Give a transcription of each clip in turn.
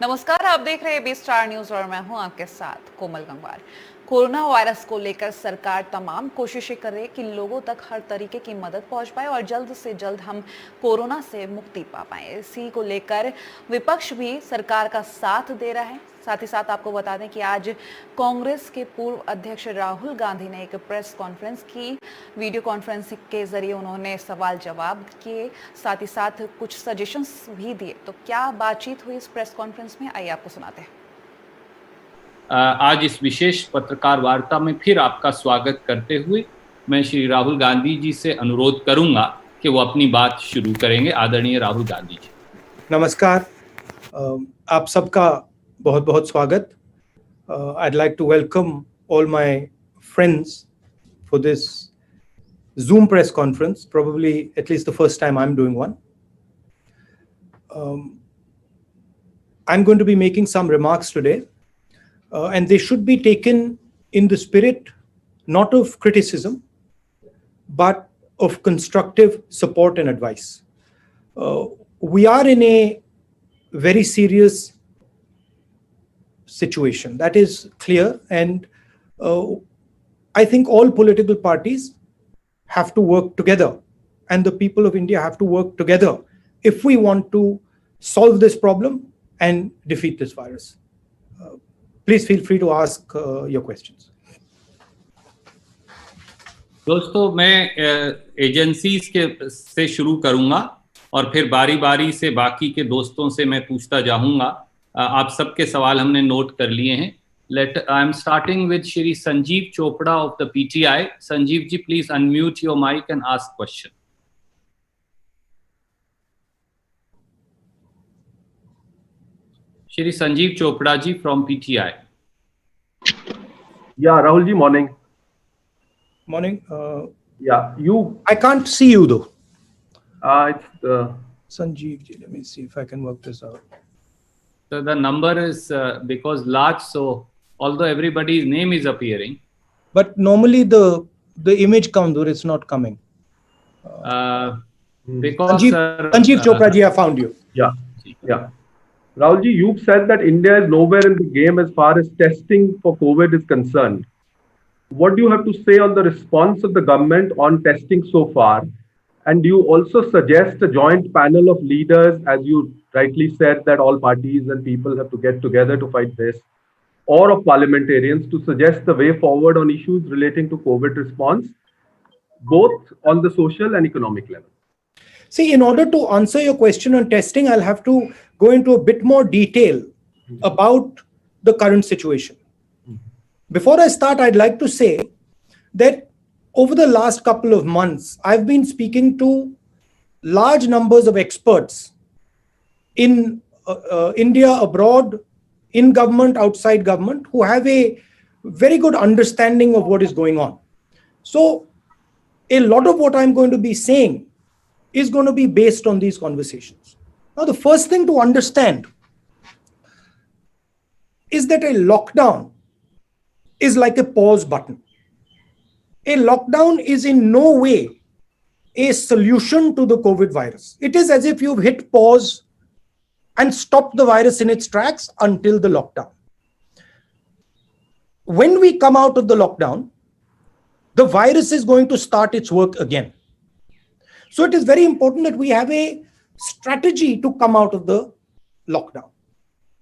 नमस्कार, आप देख रहे हैं बी स्टार न्यूज और मैं हूं आपके साथ कोमल गंगवार। कोरोना वायरस को लेकर सरकार तमाम कोशिशें कर रही है कि लोगों तक हर तरीके की मदद पहुंच पाए और जल्द से जल्द हम कोरोना से मुक्ति पा पाए। इसी को लेकर विपक्ष भी सरकार का साथ दे रहा है। साथ ही साथ आपको बता दें कि आज कांग्रेस के पूर्व अध्यक्ष राहुल गांधी ने एक प्रेस कॉन्फ्रेंस की। वीडियो कॉन्फ्रेंसिंग के जरिए उन्होंने सवाल जवाब किए, साथ ही साथ कुछ सजेशंस भी दिए। तो क्या बातचीत हुई इस प्रेस कॉन्फ्रेंस में, आइए आपको सुनाते हैं। आज इस विशेष पत्रकार वार्ता में फिर आपका स्वागत करते हुए मैं श्री राहुल गांधी जी से अनुरोध करूंगा कि वो अपनी बात शुरू करेंगे। आदरणीय राहुल गांधी जी। नमस्कार, आप सबका बहुत बहुत स्वागत। I'd like to welcome all my friends for this Zoom press conference, probably at least the first time I'm doing one. I'm going to be making some remarks today, and they should be taken in the spirit not of criticism, but of constructive support and advice. We are in a very serious situation, that is clear, and I think all political parties have to work together, and the people of India have to work together if we want to solve this problem and defeat this virus. Please feel free to ask your questions. दोस्तों, मैं agencies के से शुरू करूंगा और फिर बारी बारी से बाकी के दोस्तों से मैं पूछता जाऊंगा। आप सबके सवाल हमने नोट कर लिए हैं। I am starting with Shri Sanjeev Chopra of the PTI. Sanjeev ji, please unmute your mic and ask question. Shri Sanjeev Chopra ji from PTI. Yeah, Rahul ji, morning. Morning. I can't see you though. It's Sanjeev ji, let me see if I can work this out. So the number is because large, so although everybody's name is appearing, but normally the image comes or it's not coming. Because Sanjeev Chopra ji, I found you. Yeah. Rahul ji, you've said that India is nowhere in the game as far as testing for COVID is concerned. What do you have to say on the response of the government on testing so far? And do you also suggest a joint panel of leaders, as you rightly said, that all parties and people have to get together to fight this, or of parliamentarians to suggest the way forward on issues relating to COVID response, both on the social and economic level? See, in order to answer your question on testing, I'll have to go into a bit more detail about the current situation. Before I start, I'd like to say that over the last couple of months, I've been speaking to large numbers of experts in India, abroad, in government, outside government, who have a very good understanding of what is going on. So a lot of what I'm going to be saying is going to be based on these conversations. Now, the first thing to understand is that a lockdown is like a pause button. A lockdown is in no way a solution to the COVID virus. It is as if you've hit pause and stopped the virus in its tracks until the lockdown. When we come out of the lockdown, the virus is going to start its work again. So it is very important that we have a strategy to come out of the lockdown.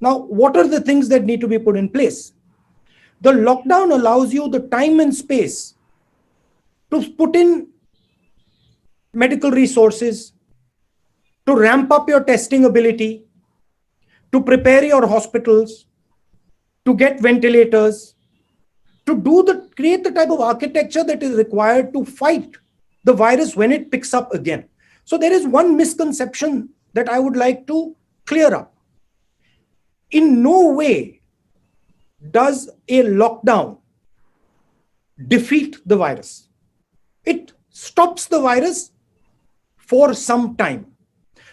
Now, what are the things that need to be put in place? The lockdown allows you the time and space to put in medical resources, to ramp up your testing ability, to prepare your hospitals, to get ventilators, to create the type of architecture that is required to fight the virus when it picks up again. So there is one misconception that I would like to clear up. In no way does a lockdown defeat the virus. It stops the virus for some time.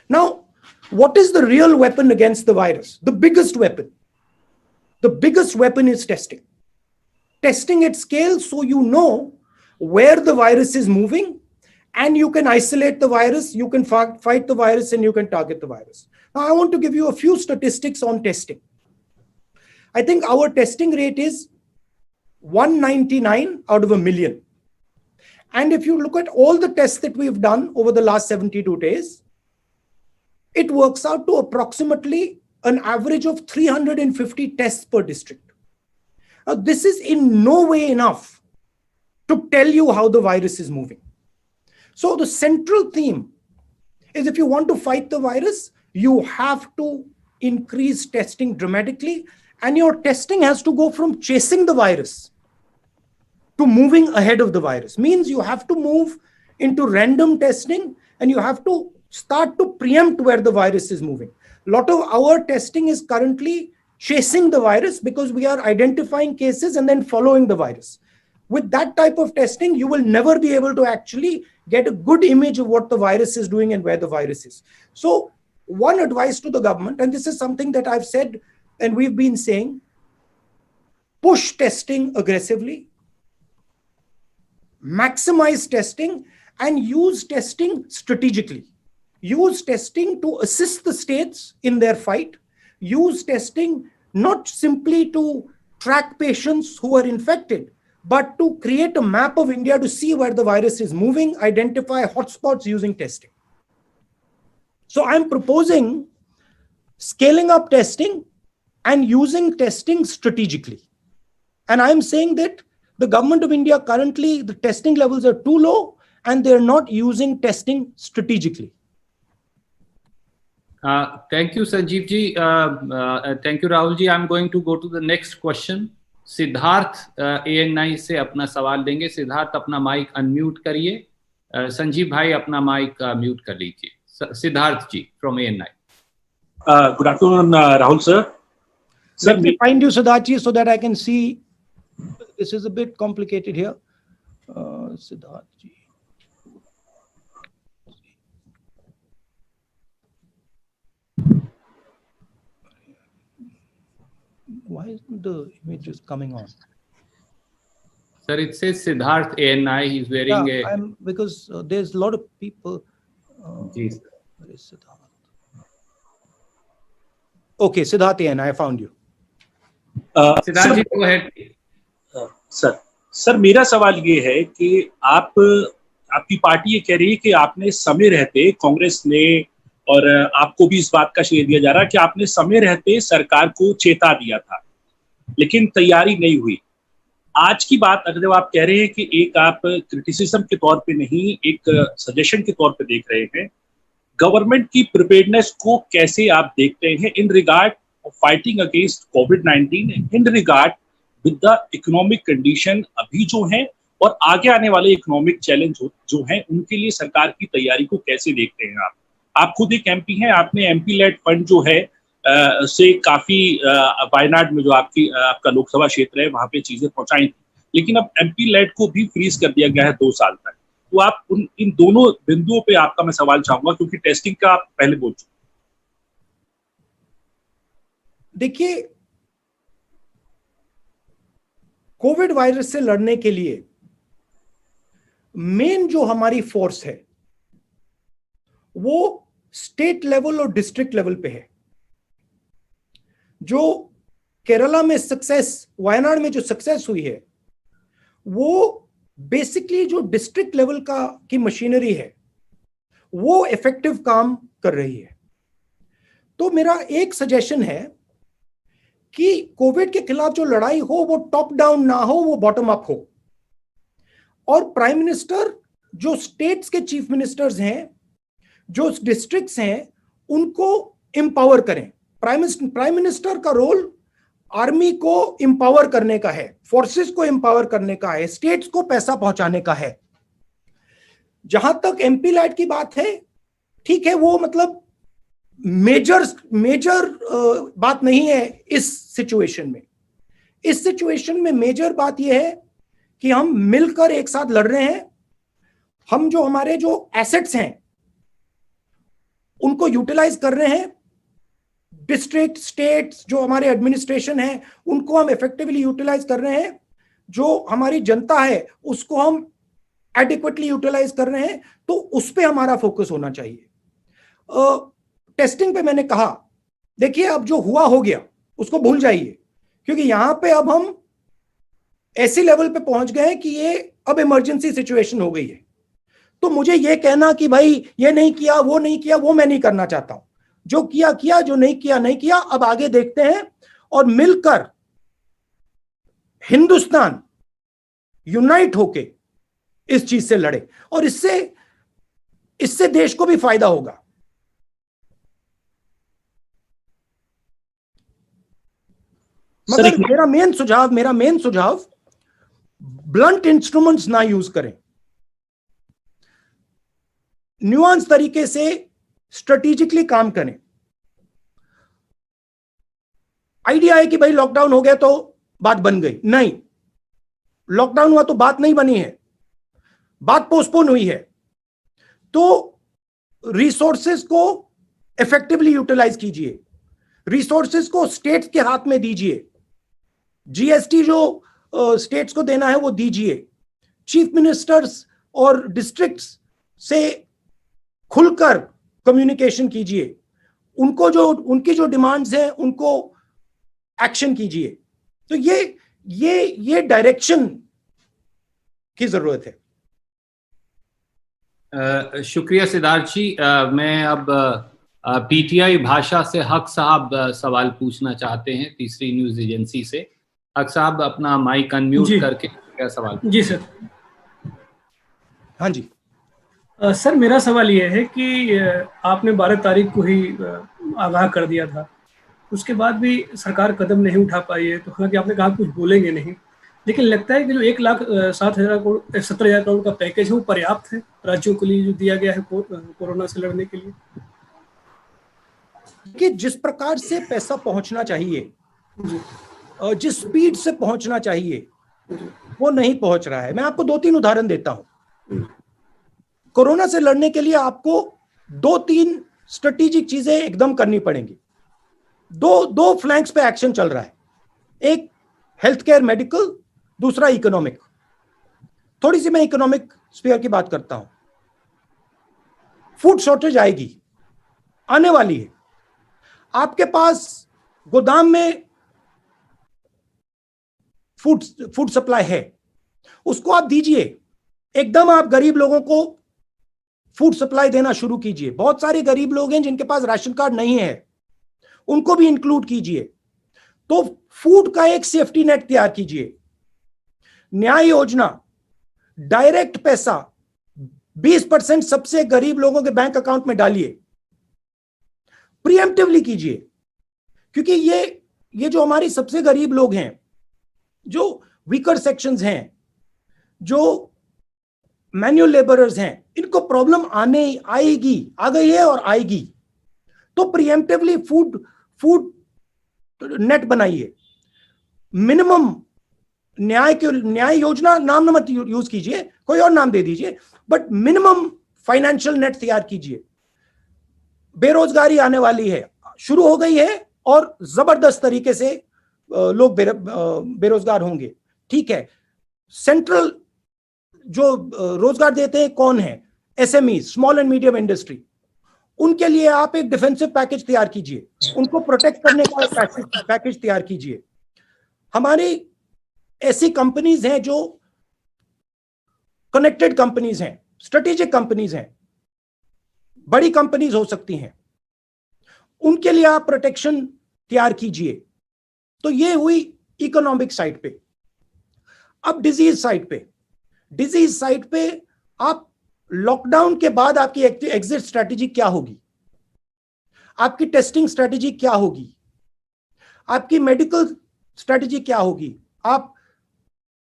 Now, what is the real weapon against the virus? The biggest weapon. The biggest weapon is testing. Testing at scale so you know where the virus is moving and you can isolate the virus, you can fight the virus, and you can target the virus. Now, I want to give you a few statistics on testing. I think our testing rate is 199 out of a million. And if you look at all the tests that we've done over the last 72 days, it works out to approximately an average of 350 tests per district. Now, this is in no way enough to tell you how the virus is moving. So the central theme is, if you want to fight the virus, you have to increase testing dramatically, and your testing has to go from chasing the virus to moving ahead of the virus. Means you have to move into random testing, and you have to start to preempt where the virus is moving. A lot of our testing is currently chasing the virus because we are identifying cases and then following the virus. With that type of testing, you will never be able to actually get a good image of what the virus is doing and where the virus is. So one advice to the government, and this is something that I've said and we've been saying, push testing aggressively, maximize testing, and use testing strategically. Use testing to assist the states in their fight. Use testing not simply to track patients who are infected, but to create a map of India to see where the virus is moving, identify hotspots using testing. So I'm proposing scaling up testing and using testing strategically. And I'm saying that the government of India currently, the testing levels are too low and they're not using testing strategically. Thank you, Sanjeev ji. Thank you, Rahul ji. I'm going to go to the next question. Siddharth ANI से अपना सवाल देंगे. सिद्धार्थ अपना mic unmute करिए. संजीव भाई अपना mic mute कर लीजिए. सिद्धार्थ जी from ANI. Good afternoon, Rahul sir. Let me find you, Siddharth ji, so that I can see. This is a bit complicated here. Siddharth ji. Why isn't the image just coming on? Sir, it says Siddharth ANI. He's wearing because there's a lot of people. Yes. Where is Siddharth? Okay, Siddharth ANI, I found you. Siddharth ji, go ahead. Sir मेरा सवाल ये है कि आपकी party ये कह रही है कि आपने समय रहते, कांग्रेस ने, और आपको भी इस बात का श्रेय दिया जा रहा है कि आपने समय रहते सरकार को चेता दिया था, लेकिन तैयारी नहीं हुई. आज की बात अगर आप कह रहे हैं कि एक आप क्रिटिसिज्म के तौर पे नहीं, एक सजेशन के तौर पे देख रहे हैं, गवर्नमेंट की प्रिपेयर्डनेस को कैसे आप देखते हैं in regard of fighting against covid, in regard with the economic condition अभी जो है और आगे आने वाले इकोनॉमिक चैलेंज जो हैं, उनके लिए सरकार की तैयारी को कैसे देखते हैं आप खुद एक एमपी हैं, आपने एमपी लेड फंड जो है से काफी वायनाड में जो आपका लोकसभा क्षेत्र है वहां पे चीजें पहुंचाई थी, लेकिन अब एमपी लेड को भी फ्रीज कर दिया गया है 2 साल तक. तो आप इन दोनों बिंदुओं पे आपका मैं सवाल चाहूंगा, क्योंकि टेस्टिंग का आप पहले बोल चुके. देखिए, कोविड वायरस से लड़ने के लिए मेन जो हमारी फोर्स है वो स्टेट लेवल और डिस्ट्रिक्ट लेवल पे है. जो केरला में सक्सेस, वायनाड में जो सक्सेस हुई है, वो बेसिकली जो डिस्ट्रिक्ट लेवल की मशीनरी है वो इफेक्टिव काम कर रही है. तो मेरा एक सजेशन है कि कोविड के खिलाफ जो लड़ाई हो वो टॉप डाउन ना हो, वो बॉटम अप हो. और प्राइम मिनिस्टर, जो स्टेट्स के चीफ मिनिस्टर्स हैं, जो डिस्ट्रिक्ट्स हैं, उनको एम्पावर करें. प्राइम मिनिस्टर का रोल आर्मी को एम्पावर करने का है, फोर्सेस को एम्पावर करने का है, स्टेट्स को पैसा पहुंचाने का है. जहां तक एमपी लैड की बात है, ठीक है, वो मतलब मेजर बात नहीं है इस सिचुएशन में. इस सिचुएशन में मेजर बात यह है कि हम मिलकर एक साथ लड़ रहे हैं. हम जो हमारे जो एसेट्स हैं उनको यूटिलाइज कर रहे हैं. डिस्ट्रिक्ट, स्टेट्स, जो हमारे एडमिनिस्ट्रेशन है, उनको हम इफेक्टिवली यूटिलाइज कर रहे हैं. जो हमारी जनता है उसको हम एडिक्वेटली यूटिलाइज कर रहे हैं. तो उस पर हमारा फोकस होना चाहिए. टेस्टिंग पे मैंने कहा देखिए अब जो हुआ हो गया उसको भूल जाइए, क्योंकि यहां पे अब हम ऐसे लेवल पे पहुंच गए हैं कि ये अब इमरजेंसी सिचुएशन हो गई है। तो मुझे ये कहना कि भाई ये नहीं किया वो नहीं किया, वो मैं नहीं करना चाहता हूं। जो किया किया, जो नहीं किया नहीं किया। अब आगे देखते हैं और मिलकर हिंदुस्तान यूनाइट होके इस चीज से लड़े, और इससे देश को भी फायदा होगा। मगर मेरा मेन सुझाव ब्लंट इंस्ट्रूमेंट्स ना यूज करें, न्यूआंस तरीके से स्ट्रेटेजिकली काम करें। आइडिया है कि भाई लॉकडाउन हो गया तो बात बन गई, नहीं, लॉकडाउन हुआ तो बात नहीं बनी है, बात पोस्टपोन हुई है। तो रिसोर्सेज को इफेक्टिवली यूटिलाइज कीजिए, रिसोर्सेज को स्टेट्स के हाथ में दीजिए, जीएसटी जो स्टेट्स को देना है वो दीजिए, चीफ मिनिस्टर्स और डिस्ट्रिक्ट्स से खुलकर कम्युनिकेशन कीजिए, उनकी जो डिमांड्स हैं उनको एक्शन कीजिए। तो ये डायरेक्शन की जरूरत है। शुक्रिया सिद्धार्थ जी। मैं अब पीटीआई भाषा से हक साहब सवाल पूछना चाहते हैं, तीसरी न्यूज एजेंसी से। हक साहब अपना माइक अनम्यूट करके क्या सवाल? जी सर। हाँ जी सर, मेरा सवाल ये है कि आपने 12 तारीख को ही आगाह कर दिया था, उसके बाद भी सरकार कदम नहीं उठा पाई है। तो हालांकि आपने कहा कुछ बोलेंगे नहीं, लेकिन लगता है कि जो 1,07,000 करोड़ का पैकेज है वो पर्याप्त है राज्यों के लिए जो दिया गया है कोरोना से लड़ने के लिए? कि जिस प्रकार से पैसा पहुंचना चाहिए, जिस स्पीड से पहुंचना चाहिए, वो नहीं पहुंच रहा है। मैं आपको 2-3 उदाहरण देता हूं। कोरोना से लड़ने के लिए आपको 2-3 स्ट्रेटेजिक चीजें एकदम करनी पड़ेंगी। दो फ्लैंक्स पे एक्शन चल रहा है, एक हेल्थ केयर मेडिकल, दूसरा इकोनॉमिक। थोड़ी सी मैं इकोनॉमिक स्फीयर की बात करता हूं। फूड शॉर्टेज आएगी, आने वाली है। आपके पास गोदाम में फूड सप्लाई है, उसको आप दीजिए। एकदम आप गरीब लोगों को फूड सप्लाई देना शुरू कीजिए। बहुत सारे गरीब लोग हैं जिनके पास राशन कार्ड नहीं है, उनको भी इंक्लूड कीजिए। तो फूड का एक सेफ्टी नेट तैयार कीजिए। न्याय योजना, डायरेक्ट पैसा 20% सबसे गरीब लोगों के बैंक अकाउंट में डालिए, प्रीएम्प्टिवली कीजिए। क्योंकि ये जो हमारी सबसे गरीब लोग हैं, जो वीकर सेक्शंस हैं, जो मैन्युअल लेबरर्स हैं, इनको प्रॉब्लम आएगी, आ गई है और आएगी। तो प्रीएम्प्टिवली फूड नेट बनाइए। मिनिमम न्याय योजना नाम मत यूज कीजिए, कोई और नाम दे दीजिए, बट मिनिमम फाइनेंशियल नेट तैयार कीजिए। बेरोजगारी आने वाली है, शुरू हो गई है और जबरदस्त तरीके से लोग बेरोजगार होंगे। ठीक है, सेंट्रल जो रोजगार देते हैं कौन है? SME, small and medium industry. उनके लिए आप एक डिफेंसिव पैकेज तैयार कीजिए, उनको प्रोटेक्ट करने का एक पैकेज तैयार कीजिए। हमारी ऐसी कंपनीज हैं जो कनेक्टेड कंपनीज हैं, स्ट्रेटेजिक कंपनीज हैं, बड़ी कंपनीज हो सकती हैं, उनके लिए आप प्रोटेक्शन तैयार कीजिए। तो ये हुई इकोनॉमिक साइड पे। अब डिजीज साइड पे आप लॉकडाउन के बाद आपकी एग्जिट स्ट्रेटेजी क्या होगी, आपकी टेस्टिंग स्ट्रेटेजी क्या होगी, आपकी मेडिकल स्ट्रेटेजी क्या होगी, आप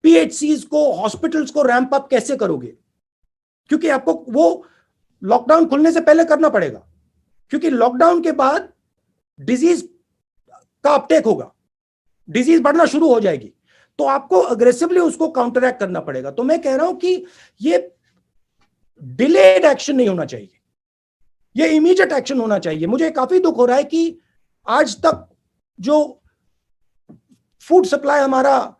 पीएचसीज को, हॉस्पिटल्स को रैंप अप कैसे करोगे? क्योंकि आपको वो लॉकडाउन खुलने से पहले करना पड़ेगा, क्योंकि लॉकडाउन के बाद डिजीज का अपटेक होगा, डिजीज बढ़ना शुरू हो जाएगी, तो आपको अग्रेसिवली उसको काउंटरैक्ट करना पड़ेगा। तो मैं कह रहा हूं कि ये डिलेड एक्शन नहीं होना चाहिए, ये इमीडिएट एक्शन होना चाहिए। मुझे काफी दुख हो रहा है कि आज तक जो फूड सप्लाई हमारा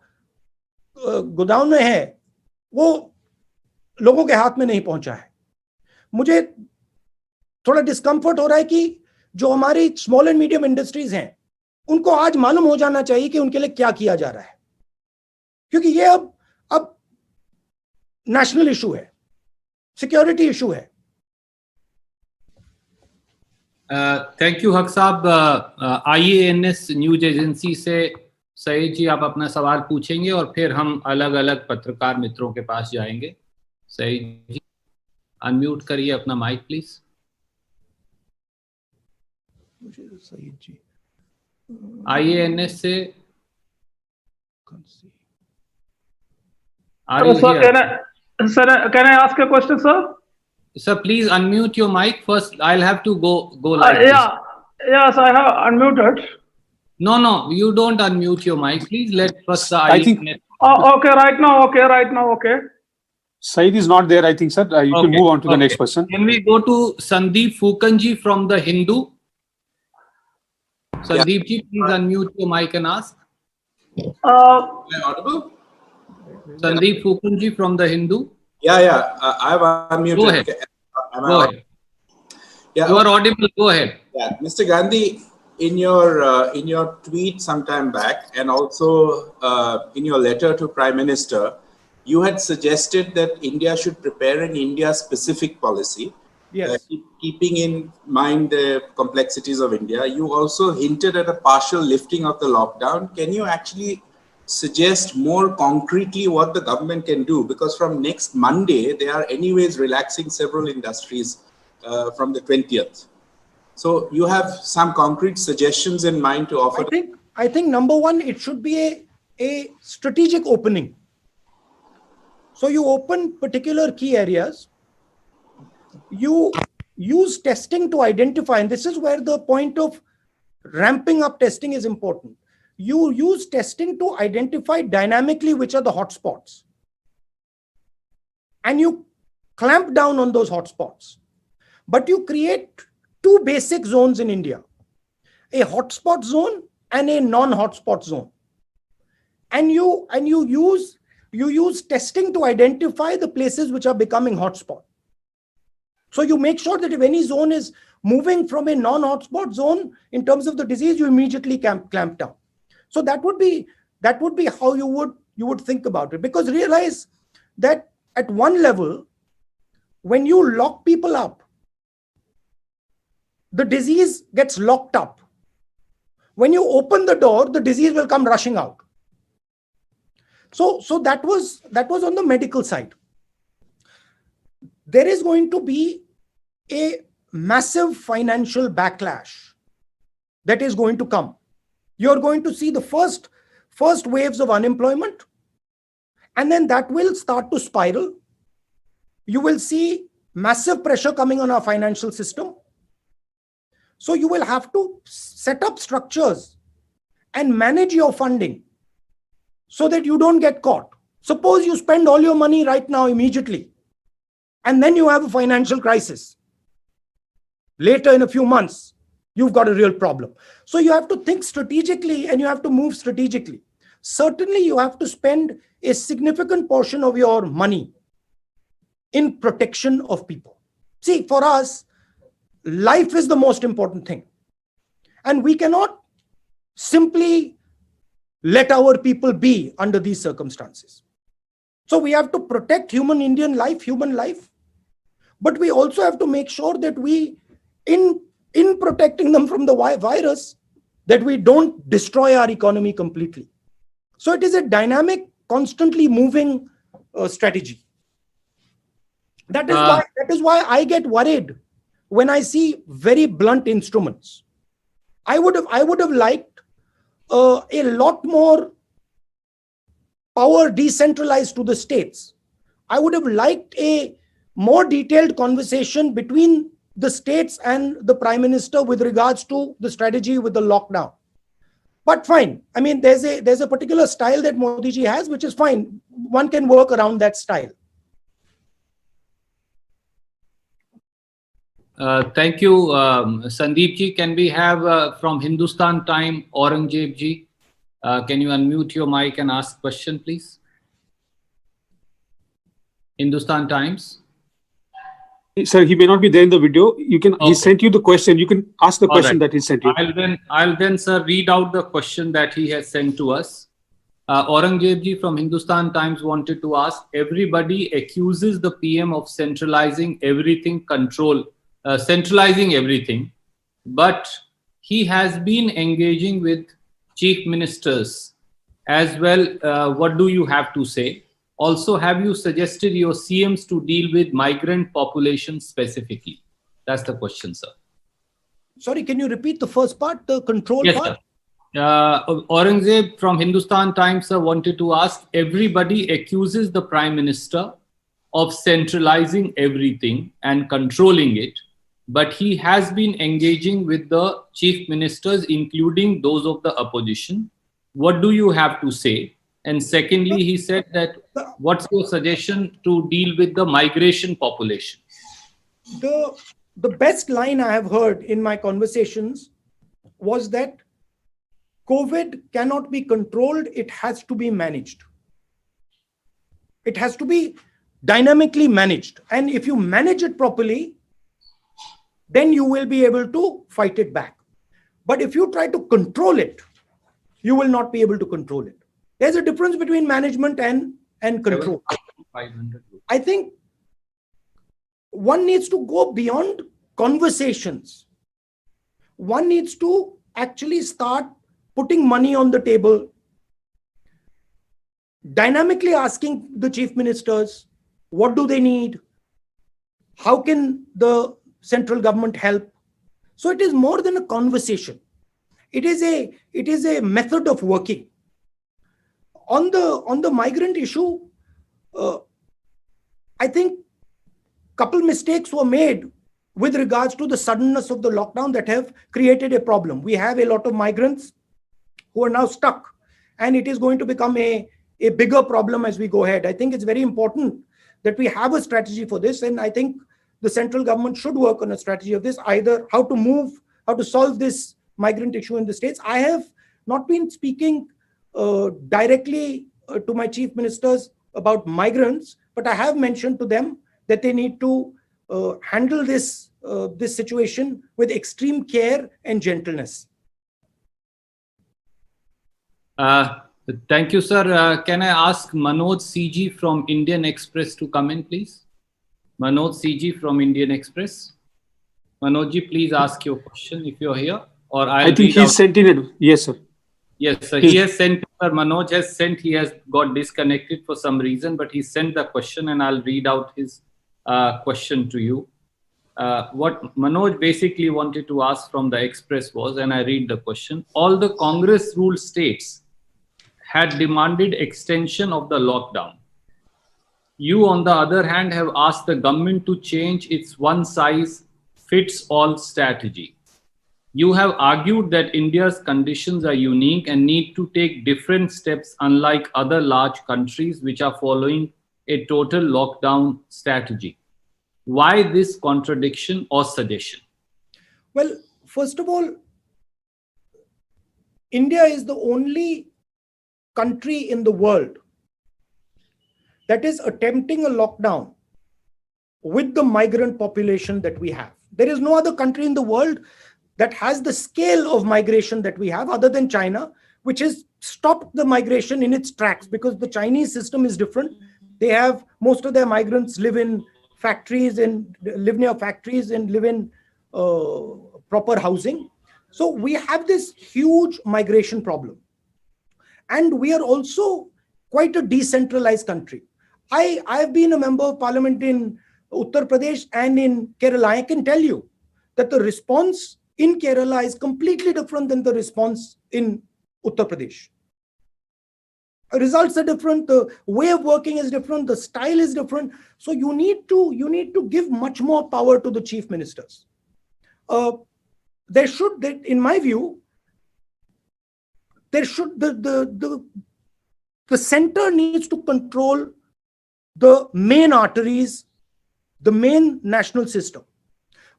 गोदाम में है वो लोगों के हाथ में नहीं पहुंचा है। मुझे थोड़ा डिस्कंफर्ट हो रहा है कि जो हमारी स्मॉल एंड मीडियम इंडस्ट्रीज हैं, उनको आज मालूम हो जाना चाहिए कि उनके लिए क्या किया जा रहा है, क्योंकि ये अब नेशनल इशू है, सिक्योरिटी इशू है। थैंक यू हक साहब। IANS न्यूज एजेंसी से सईद जी आप अपना सवाल पूछेंगे और फिर हम अलग अलग पत्रकार मित्रों के पास जाएंगे। सईद जी अनम्यूट करिए अपना mic please. Syed ji IANS से Sir, can I ask a question, sir? Sir, please unmute your mic first. I'll have to go like this. Yes, I have unmuted. No, you don't unmute your mic. Please let first the I think- IANS. Okay, right now, okay. Saeed is not there, I think, sir. You can Okay, move on to the okay. next person. Can we go to Sandeep Fukanji from The Hindu? Sandeep ji, please unmute your mic and ask. Am I audible? Sandeep Fukanji from The Hindu. Yeah. I've unmuted. Go ahead. Am I Go audible? ahead. Yeah. You are audible. Go ahead. Yeah, Mr. Gandhi, in your tweet sometime back, and also in your letter to Prime Minister, you had suggested that India should prepare an India-specific policy. Yes. Keeping in mind the complexities of India, you also hinted at a partial lifting of the lockdown. Can you actually suggest more concretely what the government can do? Because from next Monday, they are anyways relaxing several industries from the 20th. So you have some concrete suggestions in mind to offer? I think number one, it should be a strategic opening. So you open particular key areas. You use testing to identify, and this is where the point of ramping up testing is important. You use testing to identify dynamically which are the hotspots, and you clamp down on those hotspots. But you create two basic zones in India, a hotspot zone and a non-hotspot zone. And you use testing to identify the places which are becoming hotspot. So you make sure that if any zone is moving from a non-hotspot zone in terms of the disease, you immediately clamp down. So that would be how you would think about it. Because realize that at one level, when you lock people up, the disease gets locked up. When you open the door, the disease will come rushing out. So that was on the medical side. There is going to be a massive financial backlash that is going to come. You're going to see the first waves of unemployment, and then that will start to spiral. You will see massive pressure coming on our financial system. So you will have to set up structures and manage your funding so that you don't get caught. Suppose you spend all your money right now immediately, and then you have a financial crisis. Later in a few months, you've got a real problem. So you have to think strategically and you have to move strategically. Certainly, you have to spend a significant portion of your money in protection of people. See, for us, life is the most important thing. And we cannot simply let our people be under these circumstances. So we have to protect human life. But we also have to make sure that we, in protecting them from the virus, that we don't destroy our economy completely. So it is a dynamic, constantly moving strategy. That is why I get worried when I see very blunt instruments. I would have liked a lot more power decentralized to the states. I would have liked a more detailed conversation between the states and the Prime Minister with regards to the strategy with the lockdown. But fine. I mean, there's a particular style that Modi ji has, which is fine. One can work around that style. Thank you, Sandeep ji. Can we have from Hindustan Time, Aurangzeb ji? Can you unmute your mic and ask question, please? Hindustan Times. Sir, he may not be there in the video. You can. Okay. He sent you the question. You can ask the All question right. that he sent you. I'll then, sir, read out the question that he has sent to us. Aurangzeb ji from Hindustan Times wanted to ask, everybody accuses the PM of centralizing everything, centralizing everything, but he has been engaging with chief ministers as well. What do you have to say? Also, have you suggested your CMs to deal with migrant population specifically? That's the question, sir. Sorry, can you repeat the first part, the control Yes, part? sir. Aurangzeb from Hindustan Times, sir, wanted to ask, everybody accuses the Prime Minister of centralizing everything and controlling it, but he has been engaging with the chief ministers, including those of the opposition. What do you have to say? And secondly, he said that, what's your suggestion to deal with the migration population? The best line I have heard in my conversations was that COVID cannot be controlled, it has to be managed. It has to be dynamically managed. And if you manage it properly, then you will be able to fight it back. But if you try to control it, you will not be able to control it. There's a difference between management and control. 500. I think one needs to go beyond conversations. One needs to actually start putting money on the table, dynamically asking the chief ministers, what do they need? How can the central government help? So it is more than a conversation. It is a method of working. On the migrant issue, I think a couple mistakes were made with regards to the suddenness of the lockdown that have created a problem. We have a lot of migrants who are now stuck, and it is going to become a bigger problem as we go ahead. I think it's very important that we have a strategy for this, and I think the central government should work on a strategy of this, either how to solve this migrant issue in the states. I have not been speaking directly to my chief ministers about migrants, but I have mentioned to them that they need to handle this situation with extreme care and gentleness. Thank you, sir. Can I ask Manoj CG from Indian Express to come in, please? Manoj CG from Indian Express. Manoj ji, please ask your question if you're here. Or I think he's sent in it. Yes, sir. Yes, sir. He has sent, sir, Manoj has sent, he has got disconnected for some reason, but he sent the question and I'll read out his question to you. What Manoj basically wanted to ask from the Express was, and I read the question, all the Congress ruled states had demanded extension of the lockdown. You, on the other hand, have asked the government to change its one-size-fits-all strategy. You have argued that India's conditions are unique and need to take different steps, unlike other large countries which are following a total lockdown strategy. Why this contradiction or suggestion? Well, first of all, India is the only country in the world that is attempting a lockdown with the migrant population that we have. There is no other country in the world that has the scale of migration that we have, other than China, which has stopped the migration in its tracks, because the Chinese system is different. They have, most of their migrants live in factories and live near factories and live in proper housing. So we have this huge migration problem. And we are also quite a decentralized country. I have been a member of parliament in Uttar Pradesh and in Kerala. I can tell you that the response in Kerala is completely different than the response in Uttar Pradesh. Results are different, the way of working is different, the style is different. So you need to give much more power to the chief ministers. In my view, the center needs to control the main arteries, the main national system,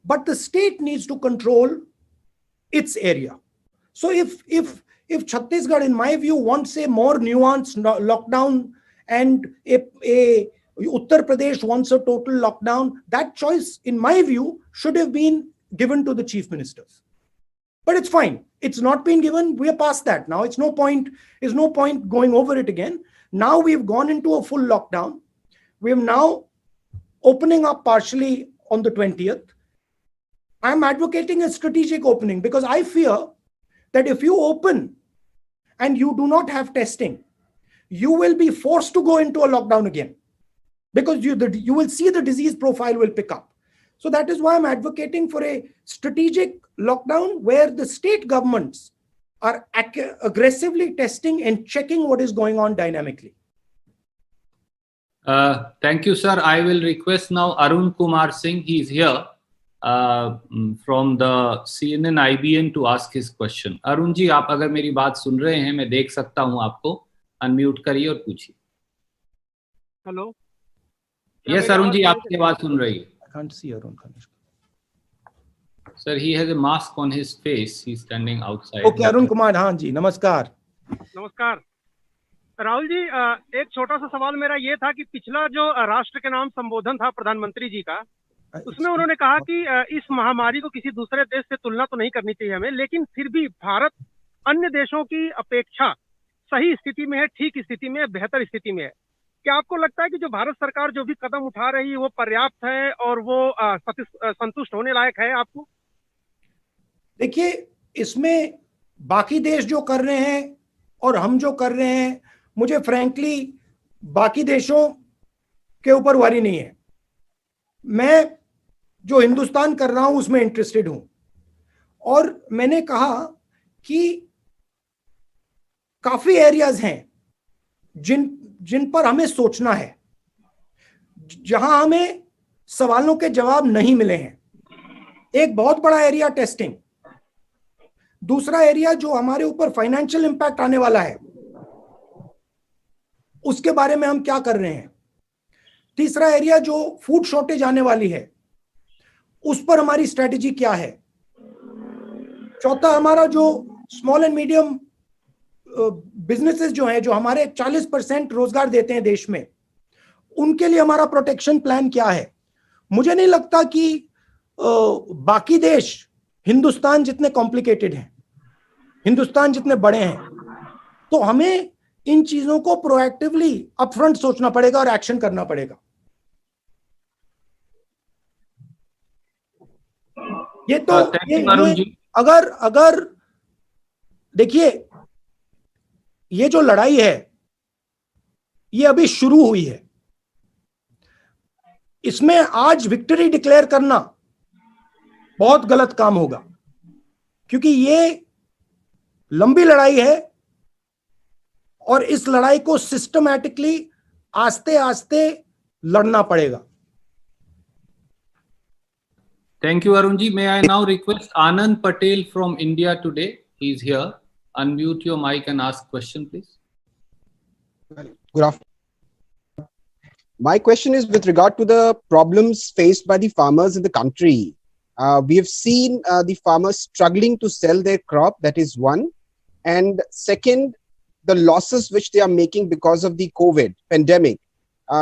but the state needs to control its area. So if Chhattisgarh, in my view, wants a more nuanced lockdown and a Uttar Pradesh wants a total lockdown. That choice, in my view, should have been given to the chief ministers. But it's fine. It's not been given. We are past that now. It's no point. There's no point going over it again. Now we've gone into a full lockdown. We're now opening up partially on the 20th. I'm advocating a strategic opening because I fear that if you open and you do not have testing, you will be forced to go into a lockdown again because you will see the disease profile will pick up. So that is why I'm advocating for a strategic lockdown where the state governments are aggressively testing and checking what is going on dynamically. Thank you, sir. I will request now Arun Kumar Singh. He is here from the CNN IBN to ask his question. Arun ji, आप अगर मेरी बात सुन रहे हैं, मैं देख सकता हूं आपको. अनम्यूट करिए और पूछिए. हेलो. Yes, Arun ji, आपकी आवाज सुन रही है. I can't see Arun. Sir, he has a mask on his face. He's standing outside. Okay, Arun Kumar, हाँ जी, नमस्कार. नमस्कार. राहुल जी, एक छोटा सा सवाल मेरा ये था कि पिछला जो राष्ट्र के नाम संबोधन था प्रधानमंत्री जी का, उसमें उन्होंने कहा कि इस महामारी को किसी दूसरे देश से तुलना तो नहीं करनी चाहिए हमें, लेकिन फिर भी भारत अन्य देशों की अपेक्षा सही स्थिति में है, ठीक स्थिति में है, बेहतर स्थिति में है. क्या आपको लगता है कि जो भारत सरकार जो भी कदम उठा रही है वो पर्याप्त है और वो संतुष्ट होने लायक है आपको? देखिए, इसमें बाकी देश जो कर रहे हैं और हम जो कर रहे हैं, मुझे फ्रैंकली बाकी देशों के ऊपर वरी नहीं है. मैं जो हिंदुस्तान कर रहा हूं उसमें इंटरेस्टेड हूं. और मैंने कहा कि काफी एरियाज हैं जिन पर हमें सोचना है, जहां हमें सवालों के जवाब नहीं मिले हैं. एक बहुत बड़ा एरिया टेस्टिंग, दूसरा एरिया जो हमारे ऊपर फाइनेंशियल इंपैक्ट आने वाला है उसके बारे में हम क्या कर रहे हैं, तीसरा एरिया जो फूड शॉर्टेज आने वाली है उस पर हमारी स्ट्रेटेजी क्या है, चौथा हमारा जो स्मॉल एंड मीडियम बिजनेसेस जो हैं, जो हमारे 40% रोजगार देते हैं देश में, उनके लिए हमारा प्रोटेक्शन प्लान क्या है. मुझे नहीं लगता कि बाकी देश हिंदुस्तान जितने कॉम्प्लिकेटेड हैं, हिंदुस्तान जितने बड़े हैं, तो हमें इन चीजों को प्रोएक्टिवली अपफ्रंट सोचना पड़ेगा और एक्शन करना पड़ेगा. ये तो अगर देखिए, ये जो लड़ाई है ये अभी शुरू हुई है. इसमें आज विक्ट्री डिक्लेयर करना बहुत गलत काम होगा, क्योंकि ये लंबी लड़ाई है और इस लड़ाई को सिस्टमैटिकली आस्ते आस्ते लड़ना पड़ेगा. Thank you, Arun ji. May I now request Anand Patel from India today? He is here. Unmute your mic and ask question, please. Good afternoon. My question is with regard to the problems faced by the farmers in the country. We have seen the farmers struggling to sell their crop, that is one. And second, the losses which they are making because of the COVID pandemic.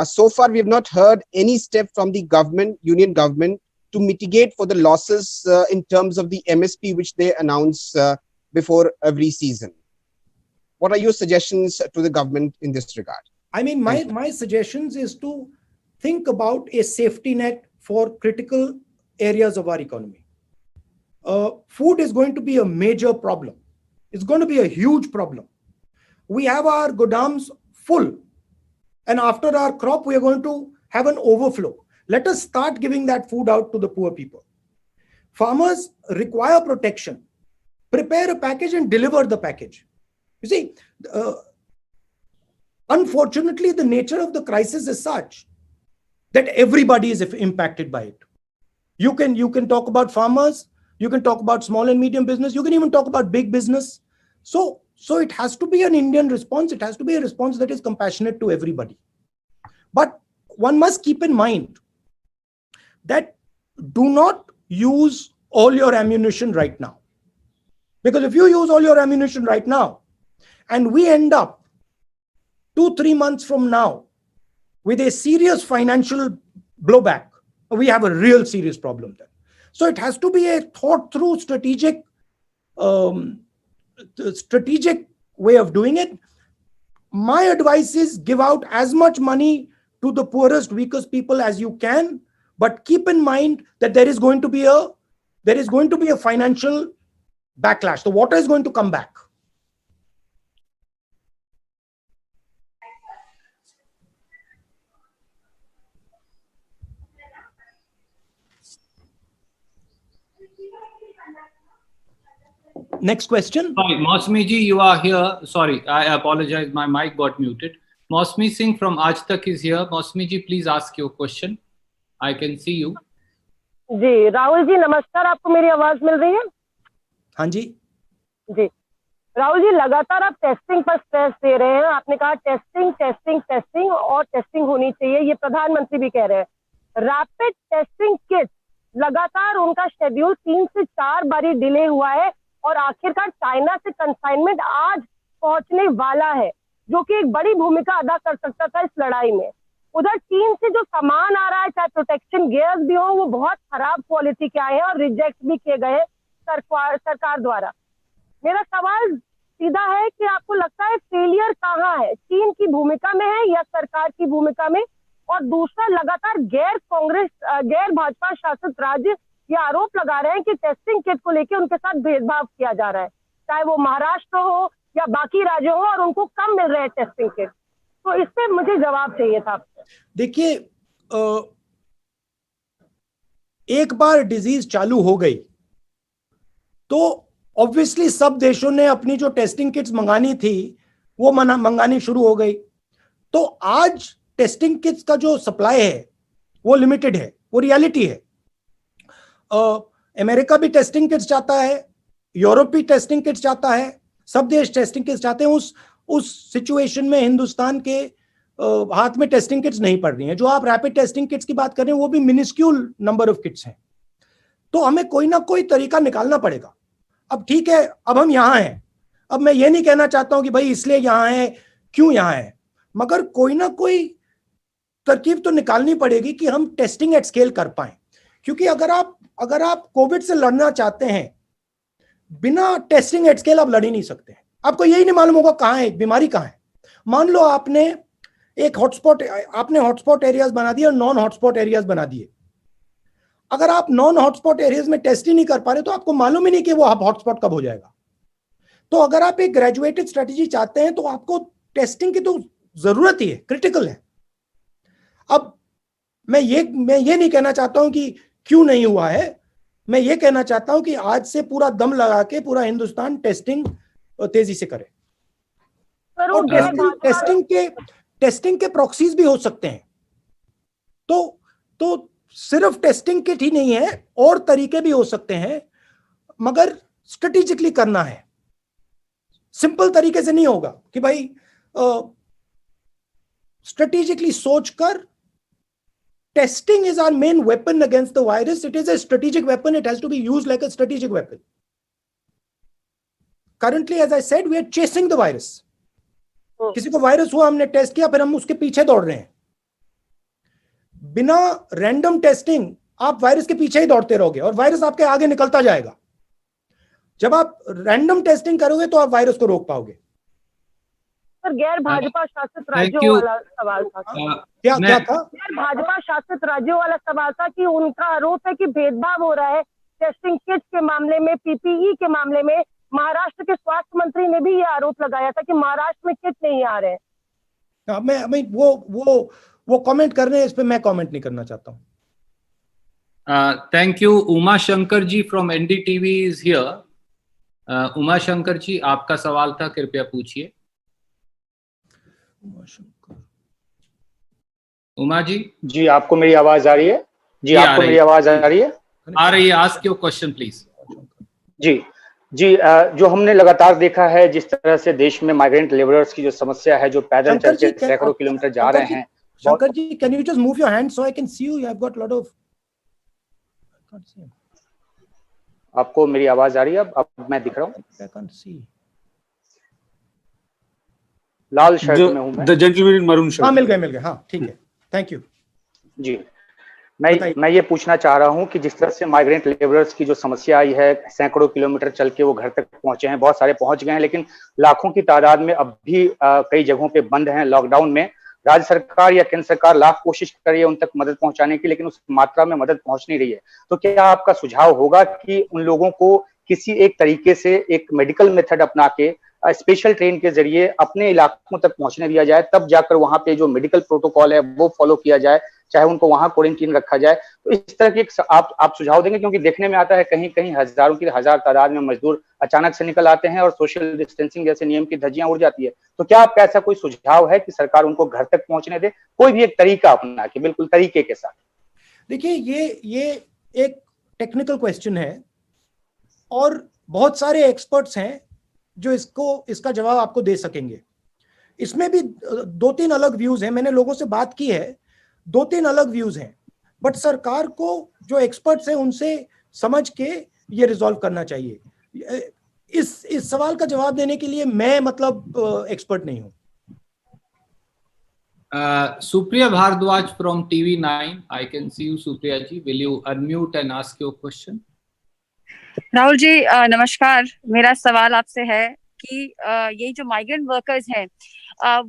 So far, we have not heard any step from the government, union government, to mitigate for the losses in terms of the MSP which they announce before every season. What are your suggestions to the government in this regard? I mean, my suggestions is to think about a safety net for critical areas of our economy. Food is going to be a major problem. It's going to be a huge problem. We have our godams full, and after our crop, we are going to have an overflow. Let us start giving that food out to the poor people. Farmers require protection. Prepare a package and deliver the package. You see, unfortunately, the nature of the crisis is such that everybody is impacted by it. You can talk about farmers, you can talk about small and medium business, you can even talk about big business. So it has to be an Indian response. It has to be a response that is compassionate to everybody. But one must keep in mind that do not use all your ammunition right now. Because if you use all your ammunition right now, and we end up 2-3 months from now with a serious financial blowback, we have a real serious problem then. So it has to be a thought through strategic way of doing it. My advice is give out as much money to the poorest, weakest people as you can, but keep in mind that there is going to be a financial backlash. The water is going to come back. Next question. Sorry, Mausmi ji, you are here. Sorry, I apologize. My mic got muted. Mausmi Singh from Aaj Tak is here. Mausmi ji, please ask your question. I can see you. जी राहुल जी नमस्कार, आपको मेरी आवाज मिल रही है? हाँ जी जी राहुल जी, लगातार आप testing पर स्ट्रेस दे रहे हैं। आपने कहा टेस्टिंग टेस्टिंग टेस्टिंग और टेस्टिंग होनी चाहिए, ये प्रधानमंत्री भी कह रहे हैं। रैपिड टेस्टिंग किट लगातार उनका शेड्यूल 3 से 4 बारी डिले हुआ है और आखिरकार चाइना से कंसाइनमेंट आज पहुंचने वाला है, जो कि एक बड़ी भूमिका अदा कर सकता था इस लड़ाई में। उधर चीन से जो सामान आ रहा है, चाहे प्रोटेक्शन गियर्स भी हो, वो बहुत खराब क्वालिटी के आए हैं और रिजेक्ट भी किए गए सरकार द्वारा। मेरा सवाल सीधा है कि आपको लगता है फेलियर कहाँ है, चीन की भूमिका में है या सरकार की भूमिका में? और दूसरा, लगातार गैर भाजपा शासित राज्य ये आरोप लगा रहे हैं कि टेस्टिंग किट को लेकर उनके साथ भेदभाव किया जा रहा है, चाहे वो महाराष्ट्र हो या बाकी राज्य हो, और उनको कम मिल रहे हैं टेस्टिंग किट। तो इस पे मुझे जवाब चाहिए था आपसे। देखिए, एक बार डिजीज चालू हो गई तो ऑब्वियसली सब देशों ने अपनी जो टेस्टिंग किट्स मंगानी थी वो मंगानी शुरू हो गई। तो आज टेस्टिंग किट्स का जो सप्लाई है वो लिमिटेड है, वो रियलिटी है। अमेरिका भी टेस्टिंग किट्स चाहता है, यूरोप भी टेस्टिंग किट्स चाहता है, सब देश टेस्टिंग किट्स चाहते हैं। उस सिचुएशन में हिंदुस्तान के हाथ में टेस्टिंग किट्स नहीं पड़ रही हैं। जो आप रैपिड टेस्टिंग किट्स की बात कर रहे हैं वो भी मिनिस्क्यूल नंबर ऑफ किट्स हैं। तो हमें कोई ना कोई तरीका निकालना पड़ेगा। अब ठीक है, अब हम यहां हैं, अब मैं ये नहीं कहना चाहता हूं कि भाई इसलिए यहां है, क्यों यहां है, मगर कोई ना कोई तरकीब तो निकालनी पड़ेगी कि हम टेस्टिंग एट स्केल कर पाए। क्योंकि अगर आप कोविड से लड़ना चाहते हैं, बिना टेस्टिंग एट स्केल आप लड़ ही नहीं सकते। आपको यही नहीं मालूम होगा कहां है बीमारी, कहां है। मान लो आपने हॉटस्पॉट एरियाज बना दिए और नॉन हॉटस्पॉट एरियाज बना दिए। अगर आप नॉन हॉटस्पॉट एरियाज में टेस्ट ही नहीं कर पा रहे तो आपको मालूम ही नहीं कि वो हॉटस्पॉट कब हो जाएगा। तो अगर आप एक ग्रेजुएटेड स्ट्रेटेजी चाहते हैं तो आपको टेस्टिंग की तो जरूरत ही है, क्रिटिकल है। अब मैं ये नहीं कहना चाहता हूं कि क्यों नहीं हुआ है, मैं ये कहना चाहता हूं कि आज से पूरा दम लगा के पूरा हिंदुस्तान टेस्टिंग तेजी से करे। और टेस्टिंग के प्रॉक्सीज भी हो सकते हैं। तो सिर्फ टेस्टिंग किट ही नहीं है, और तरीके भी हो सकते हैं, मगर स्ट्रेटेजिकली करना है। सिंपल तरीके से नहीं होगा कि भाई स्ट्रेटेजिकली सोचकर। Testing is our main weapon against the virus. It is a strategic weapon. It has to be used like a strategic weapon. Currently, as I said, we are chasing the virus. किसी को virus हुआ, हमने test किया, फिर हम उसके पीछे दौड़ रहे हैं। बिना रैंडम टेस्टिंग आप वायरस के पीछे ही दौड़ते रहोगे और वायरस आपके आगे निकलता जाएगा। जब आप रैंडम टेस्टिंग करोगे तो आप वायरस को रोक पाओगे। सर, गैर भाजपा शासित राज्यों वाला सवाल था। क्या था? गैर भाजपा शासित राज्यों वाला सवाल था कि उनका आरोप है कि भेदभाव हो रहा है टेस्टिंग किट के मामले में, पीपीई के मामले में। महाराष्ट्र के स्वास्थ्य मंत्री ने भी ये आरोप लगाया था कि महाराष्ट्र में किट नहीं आ रहे हैं। मैं वो कमेंट कर रहे हैं, इस पे मैं कमेंट नहीं करना चाहता हूं। Thank you. Uma Shankar ji from NDTV is here. Uma Shankar ji, आपका सवाल था, कृपया पूछिए। उमा जी, आपको मेरी आवाज आ रही है? जी, आपको मेरी आवाज आ रही है? आ रही है। Ask your question please. जी, जो हमने लगातार देखा है, जिस तरह से देश में माइग्रेंट लेबरर्स की जो समस्या है, जो पैदल चल के सैकड़ों किलोमीटर जा रहे हैं। Shankar ji, can you just move your hand so I can see you? I have got lot of. आपको मेरी आवाज आ रही है? अब मैं दिख रहा हूँ? I can't see. Lal shirt में हूँ मैं। The gentleman in maroon shirt. हाँ, मिल गए। हाँ, ठीक है। थैंक यू जी। मैं ये पूछना चाह रहा हूं कि जिस तरह से माइग्रेंट लेबरर्स की जो समस्या आई है, सैकड़ों किलोमीटर चल के वो घर तक पहुंचे हैं, बहुत सारे पहुंच गए हैं, लेकिन लाखों की तादाद में अब भी कई जगहों पे बंद हैं लॉकडाउन में। राज्य सरकार या केंद्र सरकार लाख कोशिश कर रही है उन तक मदद पहुंचाने की, लेकिन उस मात्रा में मदद पहुंच नहीं रही है। तो क्या आपका सुझाव होगा कि उन लोगों को किसी एक तरीके से एक मेडिकल मेथड अपना के स्पेशल ट्रेन के जरिए अपने इलाकों तक पहुंचने दिया जाए, तब जाकर वहां पे जो मेडिकल प्रोटोकॉल है वो फॉलो किया जाए, चाहे उनको वहां क्वारंटीन रखा जाए? तो इस तरह की आप सुझाव देंगे? क्योंकि देखने में आता है कहीं कहीं हजारों की हजार तादाद में मजदूर अचानक से निकल आते हैं और सोशल डिस्टेंसिंग जैसे नियम की धज्जियां उड़ जाती है। तो क्या आपका ऐसा कोई सुझाव है कि सरकार उनको घर तक पहुंचने दे, कोई भी एक तरीका अपना के, बिल्कुल तरीके के साथ? देखिए, ये एक टेक्निकल क्वेश्चन है और बहुत सारे एक्सपर्ट्स हैं जो इसका जवाब आपको दे सकेंगे। इसमें भी 2-3 अलग व्यूज हैं, मैंने लोगों से बात की है, 2-3 अलग व्यूज हैं, बट सरकार को जो एक्सपर्ट्स हैं उनसे समझ के ये रिजॉल्व करना चाहिए। इस सवाल का जवाब देने के लिए मैं एक्सपर्ट नहीं हूं। Supriya Bhardwaj from TV9, I can see you, Supriya ji. Will you unmute and ask your question? Rahul ji नमस्कार। मेरा सवाल आपसे है कि यही जो माइग्रेंट वर्कर्स हैं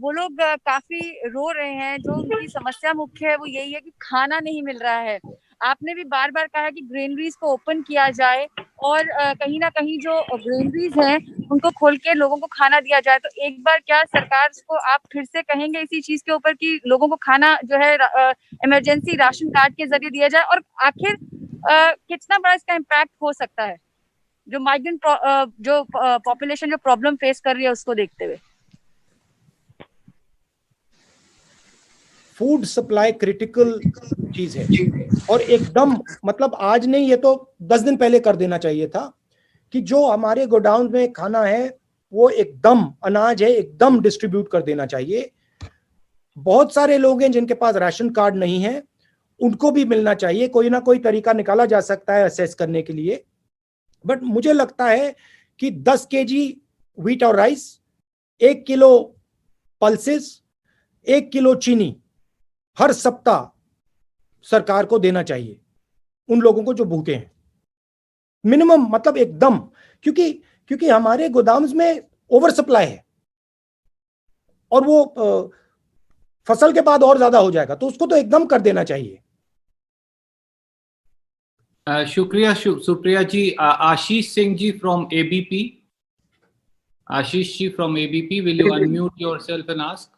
वो लोग काफी रो रहे हैं। जो उनकी समस्या मुख्य है वो यही है कि खाना नहीं मिल रहा है। आपने भी बार बार कहा है कि ग्रेनरीज को ओपन किया जाए और कहीं ना कहीं जो ग्रेनरीज हैं उनको खोल के लोगों को खाना दिया जाए। तो एक बार क्या सरकार को आप फिर से कहेंगे इसी चीज के ऊपर कि लोगों को खाना जो है इमरजेंसी राशन कार्ड के जरिए दिया जाए? और आखिर कितना बड़ा इसका इम्पैक्ट हो सकता है जो माइग्रेंट जो पॉपुलेशन जो प्रॉब्लम फेस कर रही है उसको देखते हुए? फूड सप्लाई क्रिटिकल चीज है और एकदम आज नहीं, ये तो 10 दिन पहले कर देना चाहिए था कि जो हमारे गोडाउन में खाना है वो एकदम अनाज है एकदम डिस्ट्रीब्यूट कर देना चाहिए। बहुत सारे लोग हैं जिनके पास राशन कार्ड नहीं है, उनको भी मिलना चाहिए। कोई ना कोई तरीका निकाला जा सकता है असेस करने के लिए। बट मुझे लगता है कि 10 केजी व्हीट और राइस, 1 किलो पल्सेस, 1 किलो चीनी हर सप्ताह सरकार को देना चाहिए उन लोगों को जो भूखे हैं। मिनिमम एकदम, क्योंकि हमारे गोदाम्स में ओवर सप्लाई है और वो फसल के बाद और ज्यादा हो जाएगा, तो उसको तो एकदम कर देना चाहिए। शुक्रिया Supriya ji. Ashish Singh ji from ABP. Ashish ji from ABP, will you unmute yourself and ask?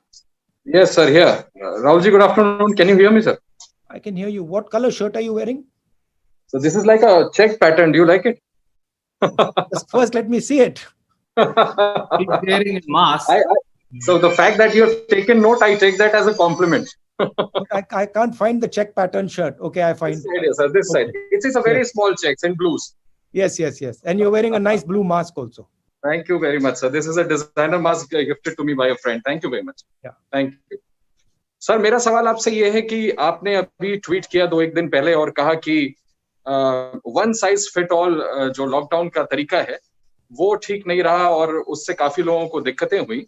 Yes, sir. Here, Rahul ji. Good afternoon. Can you hear me, sir? I can hear you. What color shirt are you wearing? So this is like a check pattern. Do you like it? First, let me see it. He's wearing a mask. So the fact that you have taken note, I take that as a compliment. I can't find the check pattern shirt. Okay, I find. This side, yes, sir. This side. It is a very small checks in blues. Yes. And you're wearing a nice blue mask also. Thank you very much, sir. This is a designer mask gifted to me by a friend. Thank you very much. Yeah. Thank you. Sir, मेरा सवाल आपसे ये है कि आपने अभी tweet किया 2-1 दिन पहले और कहा कि वन साइज फिट ऑल जो लॉकडाउन का तरीका है वो ठीक नहीं रहा और उससे काफी लोगों को दिक्कतें हुई।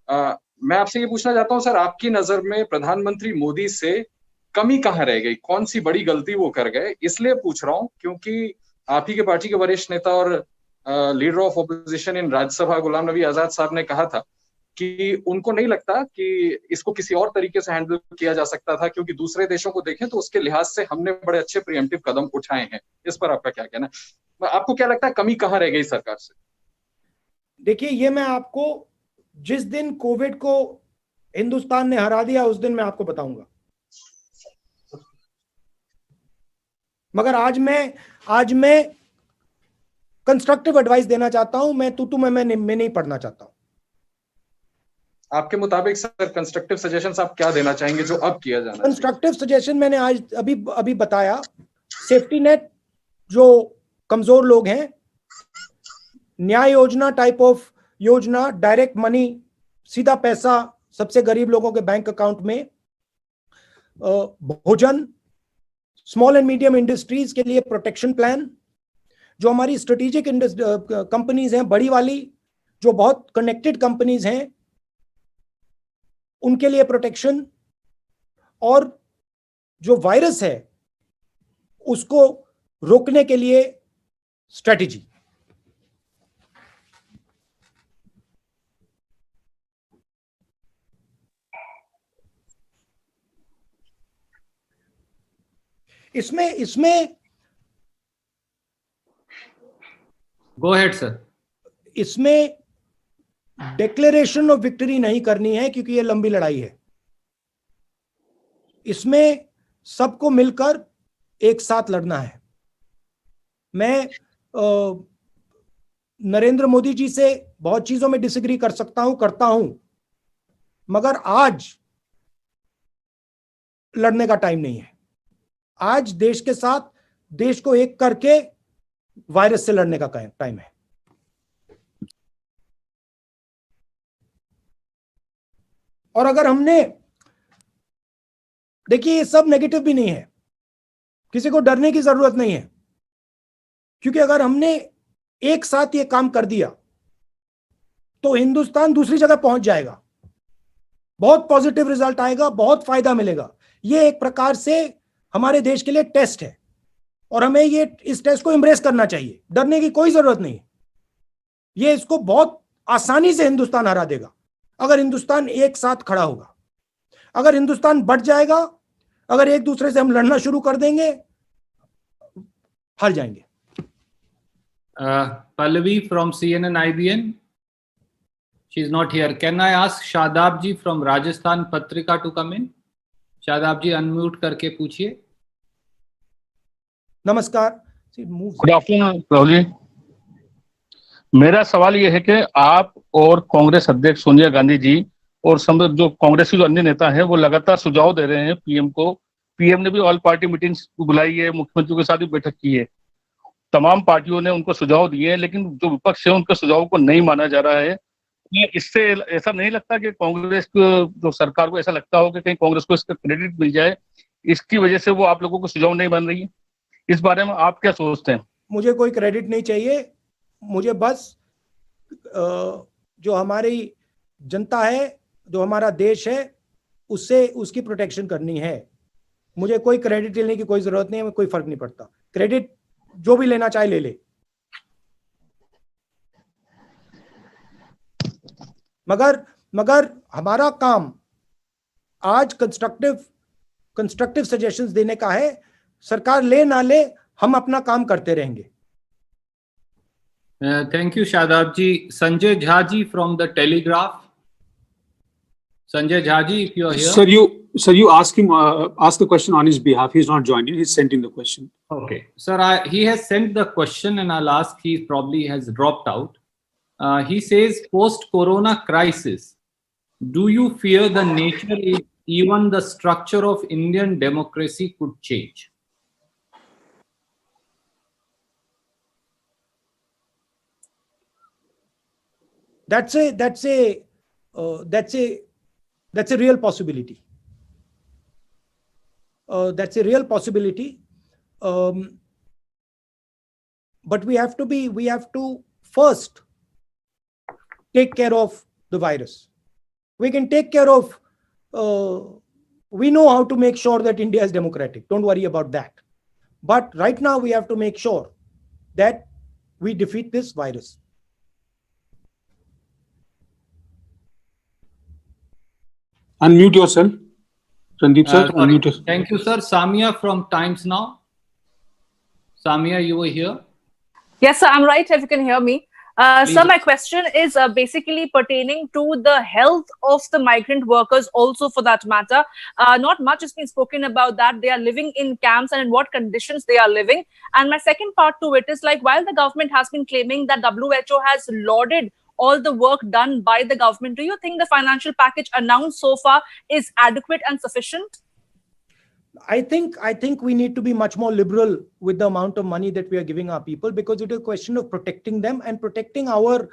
मैं आपसे ये पूछना चाहता हूँ सर, आपकी नजर में प्रधानमंत्री मोदी से कमी कहाँ रह गई? कौन सी बड़ी गलती वो कर गए? इसलिए पूछ रहा हूँ क्योंकि आप ही के पार्टी के वरिष्ठ नेता और leader of opposition in Rajya Sabha Ghulam Nabi Azad साहब ने कहा था कि उनको नहीं लगता कि इसको किसी और तरीके से हैंडल किया जा सकता था, क्योंकि दूसरे देशों को देखें तो उसके लिहाज से हमने बड़े अच्छे प्रिएम्प्टिव कदम उठाए हैं। इस पर आपका क्या कहना है? आपको क्या लगता है कमी कहाँ रह गई सरकार से? देखिए, ये मैं आपको जिस दिन कोविड को हिंदुस्तान ने हरा दिया उस दिन मैं आपको बताऊंगा। मगर आज मैं कंस्ट्रक्टिव एडवाइस देना चाहता हूं। मैं तू मैं नहीं पढ़ना चाहता हूं। आपके मुताबिक सर कंस्ट्रक्टिव सजेशंस आप क्या देना चाहेंगे जो अब किया जाना? कंस्ट्रक्टिव सजेशन मैंने आज अभी बताया। सेफ्टी नेट जो कमजोर लोग हैं, न्याय योजना टाइप ऑफ योजना, डायरेक्ट मनी, सीधा पैसा सबसे गरीब लोगों के बैंक अकाउंट में, भोजन, स्मॉल एंड मीडियम इंडस्ट्रीज के लिए प्रोटेक्शन प्लान, जो हमारी स्ट्रेटेजिक कंपनीज हैं बड़ी वाली, जो बहुत कनेक्टेड कंपनीज हैं, उनके लिए प्रोटेक्शन, और जो वायरस है उसको रोकने के लिए स्ट्रेटेजी। इसमें गो अहेड सर। इसमें डिक्लेरेशन ऑफ विक्ट्री नहीं करनी है क्योंकि ये लंबी लड़ाई है। इसमें सबको मिलकर एक साथ लड़ना है। मैं नरेंद्र मोदी जी से बहुत चीजों में डिसएग्री कर सकता हूं, करता हूं, मगर आज लड़ने का टाइम नहीं है। आज देश के साथ, देश को एक करके वायरस से लड़ने का टाइम है। और अगर हमने, देखिए ये सब नेगेटिव भी नहीं है, किसी को डरने की जरूरत नहीं है, क्योंकि अगर हमने एक साथ ये काम कर दिया तो हिंदुस्तान दूसरी जगह पहुंच जाएगा, बहुत पॉजिटिव रिजल्ट आएगा, बहुत फायदा मिलेगा। ये एक प्रकार से हमारे देश के लिए टेस्ट है और हमें ये इस टेस्ट को एम्ब्रेस करना चाहिए। डरने की कोई जरूरत नहीं है। ये इसको बहुत आसानी से हिंदुस्तान हरा देगा अगर हिंदुस्तान एक साथ खड़ा होगा। अगर हिंदुस्तान बढ़ जाएगा, अगर एक दूसरे से हम लड़ना शुरू कर देंगे, हार जाएंगे। Pallavi from CNN IBN, she is not here. Can I ask Shadab ji from Rajasthan Patrika to come in? Shadab ji unmute करके पूछिए। नमस्कार। Good afternoon Rahul ji. मेरा सवाल ये है कि आप और कांग्रेस अध्यक्ष सोनिया गांधी जी और जो कांग्रेस के जो अन्य नेता हैं वो लगातार सुझाव दे रहे हैं पीएम को। पीएम ने भी ऑल पार्टी मीटिंग्स बुलाई है, मुख्यमंत्रियों के साथ भी बैठक की है, तमाम पार्टियों ने उनको सुझाव दिए हैं, लेकिन जो विपक्ष है उनके सुझाव को नहीं माना जा रहा है। इससे ऐसा नहीं लगता कि कांग्रेस को, जो सरकार को ऐसा लगता हो कि कहीं कांग्रेस को इसका क्रेडिट मिल जाए, इसकी वजह से वो आप लोगों को सुझाव नहीं बन रही है? इस बारे में आप क्या सोचते हैं? मुझे कोई क्रेडिट नहीं चाहिए, मुझे बस जो हमारी जनता है, जो हमारा देश है, उससे उसकी प्रोटेक्शन करनी है। मुझे कोई क्रेडिट लेने की कोई जरूरत नहीं है, कोई फर्क नहीं पड़ता। क्रेडिट जो भी लेना चाहे ले ले, मगर हमारा काम आज कंस्ट्रक्टिव सजेशंस देने का है। सरकार ले ना ले, हम अपना काम करते रहेंगे। Thank you Shadab ji. Sanjay Jha ji from the Telegraph. Sanjay Jhaji, if you are here. Sir, you ask him, ask the question on his behalf. He's not joined in. He's sent in the question. Okay, sir, he has sent the question, and I'll ask. He probably has dropped out. He says, post-corona crisis, do you fear the nature, even the structure of Indian democracy could change? That's a real possibility. That's a real possibility. But we have to first take care of the virus. We can take care of, we know how to make sure that India is democratic. Don't worry about that. But right now we have to make sure that we defeat this virus. Unmute yourself. Sandeep sir, unmute yourself. Thank you, sir. Samia from Times Now. Samia, you were here? Yes, sir, I'm right, if you can hear me. Sir, my question is basically pertaining to the health of the migrant workers also, for that matter. Not much has been spoken about that. They are living in camps and in what conditions they are living. And my second part to it is, like, while the government has been claiming that WHO has lauded all the work done by the government, do you think the financial package announced so far is adequate and sufficient? I think we need to be much more liberal with the amount of money that we are giving our people, because it is a question of protecting them and protecting our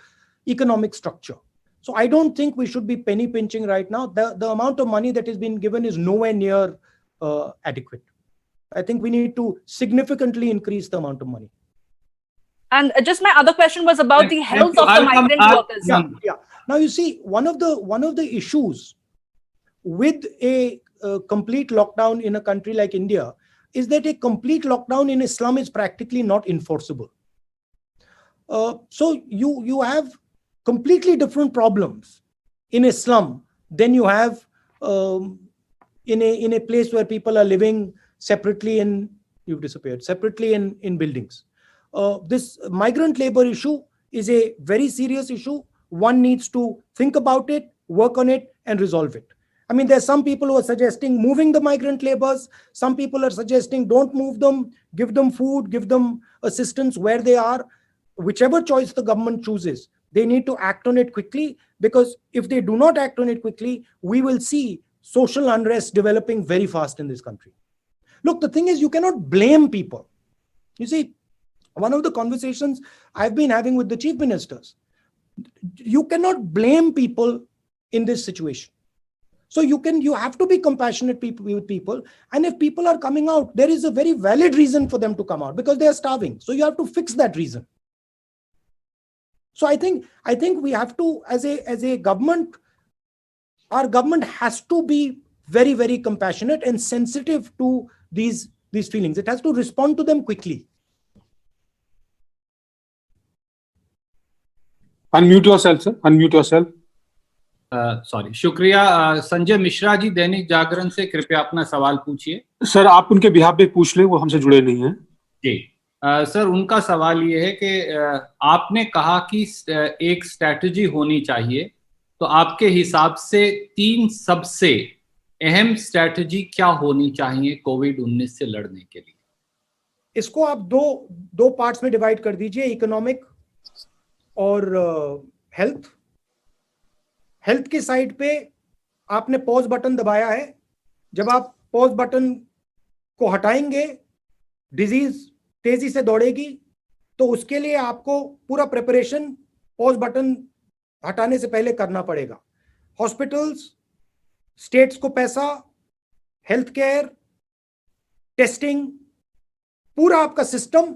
economic structure. So I don't think we should be penny pinching right now. The amount of money that is being given is nowhere near adequate. I think we need to significantly increase the amount of money. And just my other question was about the health of the migrant workers. Yeah. Now you see, one of the issues with a complete lockdown in a country like India is that a complete lockdown in a slum is practically not enforceable. So you have completely different problems in a slum than you have in a place where people are living separately in, you've disappeared, separately in buildings. This migrant labor issue is a very serious issue. One needs to think about it, work on it, and resolve it. I mean, there's some people who are suggesting moving the migrant laborers. Some people are suggesting don't move them, give them food, give them assistance where they are. Whichever choice the government chooses, they need to act on it quickly, because if they do not act on it quickly, we will see social unrest developing very fast in this country. Look, the thing is, you cannot blame people. You see, one of the conversations I've been having with the chief ministers, you cannot blame people in this situation. So you have to be compassionate with people. And if people are coming out, there is a very valid reason for them to come out, because they are starving. So you have to fix that reason. So I think we have to, as a government, our government has to be very, very compassionate and sensitive to these feelings. It has to respond to them quickly. Unmute yourself, sir. Unmute yourself. Sorry, शुक्रिया। संजय मिश्रा जी, दैनिक जागरण से, कृपया अपना सवाल पूछिए। Sir, आप उनके behalf पे पूछ लें, वो हमसे जुड़े नहीं हैं। जी सर, उनका सवाल ये है कि आपने कहा कि एक स्ट्रैटेजी होनी चाहिए, तो आपके हिसाब से 3 सबसे अहम स्ट्रैटेजी क्या होनी चाहिए कोविड-19 से लड़ने के लिए? इसको आप दो पार्ट्स में डिवाइड कर दीजिए, इकोनॉमिक और हेल्थ। हेल्थ की साइड पे आपने पॉज बटन दबाया है। जब आप पॉज बटन को हटाएंगे, डिजीज तेजी से दौड़ेगी, तो उसके लिए आपको पूरा प्रिपरेशन पॉज बटन हटाने से पहले करना पड़ेगा। हॉस्पिटल्स, स्टेट्स को पैसा, हेल्थ केयर, टेस्टिंग, पूरा आपका सिस्टम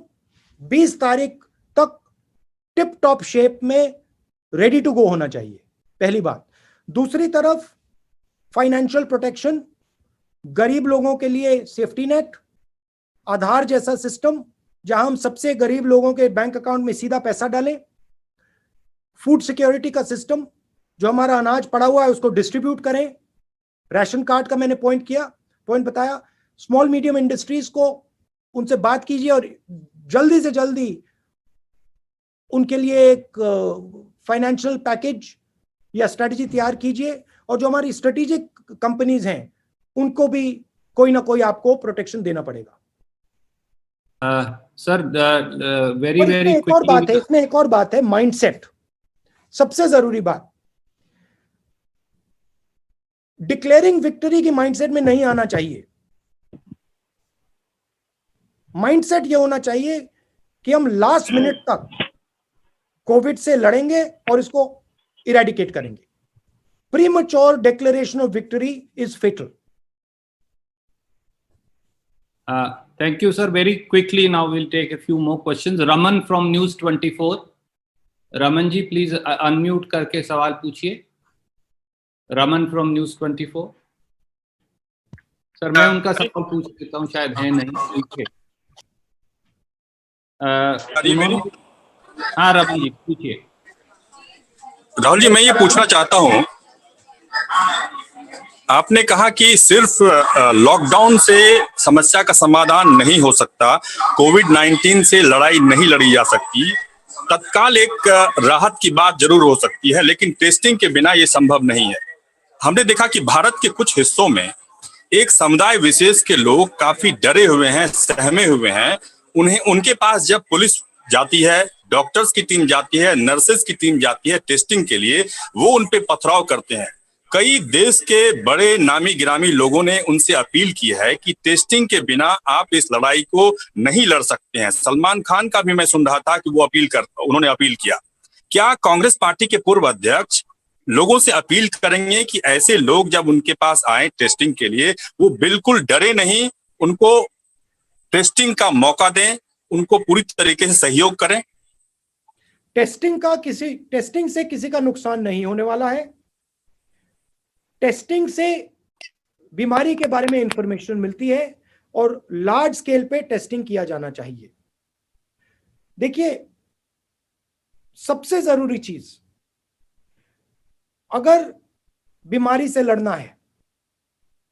20 तारीख तक टिप टॉप शेप में रेडी टू गो होना चाहिए, पहली बात। दूसरी तरफ फाइनेंशियल प्रोटेक्शन, गरीब लोगों के लिए सेफ्टी नेट, आधार जैसा सिस्टम जहां हम सबसे गरीब लोगों के बैंक अकाउंट में सीधा पैसा डालें, फूड सिक्योरिटी का सिस्टम, जो हमारा अनाज पड़ा हुआ है उसको डिस्ट्रीब्यूट करें, राशन कार्ड का मैंने पॉइंट बताया, स्मॉल मीडियम इंडस्ट्रीज को उनसे बात कीजिए और जल्दी से जल्दी उनके लिए एक फाइनेंशियल पैकेज या स्ट्रेटेजी तैयार कीजिए, और जो हमारी स्ट्रेटेजिक कंपनीज हैं उनको भी कोई ना कोई आपको प्रोटेक्शन देना पड़ेगा। सर, वेरी वेरी एक और बात है, इसमें एक और बात है, माइंडसेट। सबसे जरूरी बात, डिक्लेयरिंग विक्ट्री की माइंडसेट में नहीं आना चाहिए। माइंडसेट ये होना चाहिए कि हम लास्ट मिनट तक कोविड से लड़ेंगे और इसको इरेडिकेट करेंगे। Premature declaration of victory is fatal. Thank you, sir. Very quickly, now we'll take a few more questions. Raman from News 24. Raman ji, please unmute करके सवाल पूछिए। Raman from News 24. सर, मैं उनका सवाल पूछ लेता हूँ, शायद है नहीं। ठीक है। हाँ रमन जी, पूछिए। राहुल जी, मैं ये पूछना चाहता हूँ, आपने कहा कि सिर्फ लॉकडाउन से समस्या का समाधान नहीं हो सकता, कोविड-19 से लड़ाई नहीं लड़ी जा सकती, तत्काल एक राहत की बात जरूर हो सकती है, लेकिन टेस्टिंग के बिना ये संभव नहीं है। हमने देखा कि भारत के कुछ हिस्सों में एक समुदाय विशेष के लोग काफी डरे हुए हैं, सहमे हुए हैं। उनके पास जब पुलिस जाती है, डॉक्टर्स की टीम जाती है, नर्सेस की टीम जाती है टेस्टिंग के लिए, वो उन पे पथराव करते हैं। कई देश के बड़े नामी गिरामी लोगों ने उनसे अपील की है कि टेस्टिंग के बिना आप इस लड़ाई को नहीं लड़ सकते हैं। सलमान खान का भी मैं सुन रहा था कि उन्होंने अपील किया। क्या कांग्रेस पार्टी के पूर्व अध्यक्ष लोगों से अपील करेंगे कि ऐसे लोग जब उनके पास आए टेस्टिंग के लिए, वो बिल्कुल डरे नहीं, उनको टेस्टिंग का मौका दें, उनको पूरी तरीके से सहयोग करें? टेस्टिंग से किसी का नुकसान नहीं होने वाला है। टेस्टिंग से बीमारी के बारे में इंफॉर्मेशन मिलती है और लार्ज स्केल पे टेस्टिंग किया जाना चाहिए। देखिए, सबसे जरूरी चीज, अगर बीमारी से लड़ना है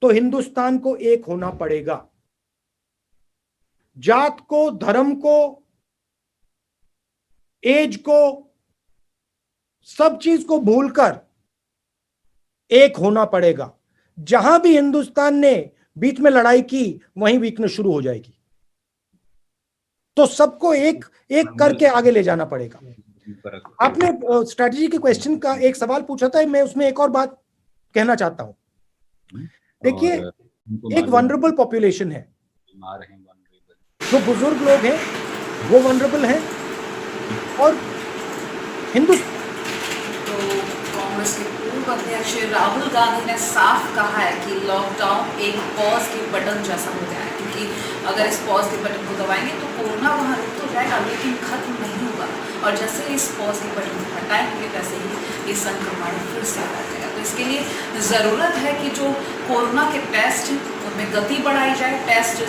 तो हिंदुस्तान को एक होना पड़ेगा। जात को, धर्म को, एज को, सब चीज को भूलकर एक होना पड़ेगा। जहां भी हिंदुस्तान ने बीच में लड़ाई की वहीं वीकनेस शुरू हो जाएगी। तो सबको एक एक करके आगे ले जाना पड़ेगा। आपने स्ट्रेटजी के क्वेश्चन का एक सवाल पूछा था, मैं उसमें एक और बात कहना चाहता हूं। देखिए, एक वनरेबल पॉपुलेशन है, जो बुजुर्ग लोग हैं वो वनरेबल हैं, और हिंदुस्तान कांग्रेस के पूर्व अध्यक्ष राहुल गांधी ने साफ कहा है कि लॉकडाउन एक पॉज के बटन जैसा हो गया है, क्योंकि अगर इस पॉज के बटन को दबाएंगे तो कोरोना वहाँ रुक तो जाएगा लेकिन खत्म नहीं होगा, और जैसे इस पॉज के बटन को हटाएंगे वैसे ही ये संक्रमण फिर से आ जाएगा। तो इसके लिए ज़रूरत है कि जो कोरोना के टेस्ट उनमें गति बढ़ाई जाए, टेस्ट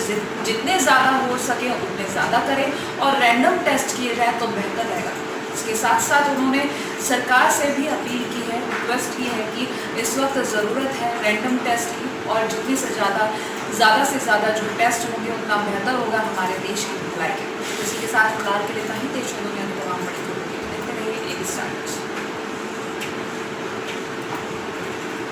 जितने ज़्यादा हो सके उतने ज़्यादा करें और रैंडम टेस्ट किए जाए तो बेहतर रहेगा। इसके साथ साथ उन्होंने सरकार से भी अपील की है, रिक्वेस्ट की है कि इस वक्त ज़रूरत है रैंडम टेस्ट की, और जितनी से ज़्यादा से ज़्यादा जो टेस्ट होंगे उतना बेहतर होगा हमारे देश की भलाई के। इसी के साथ फिलहाल के लिए कहीं देश में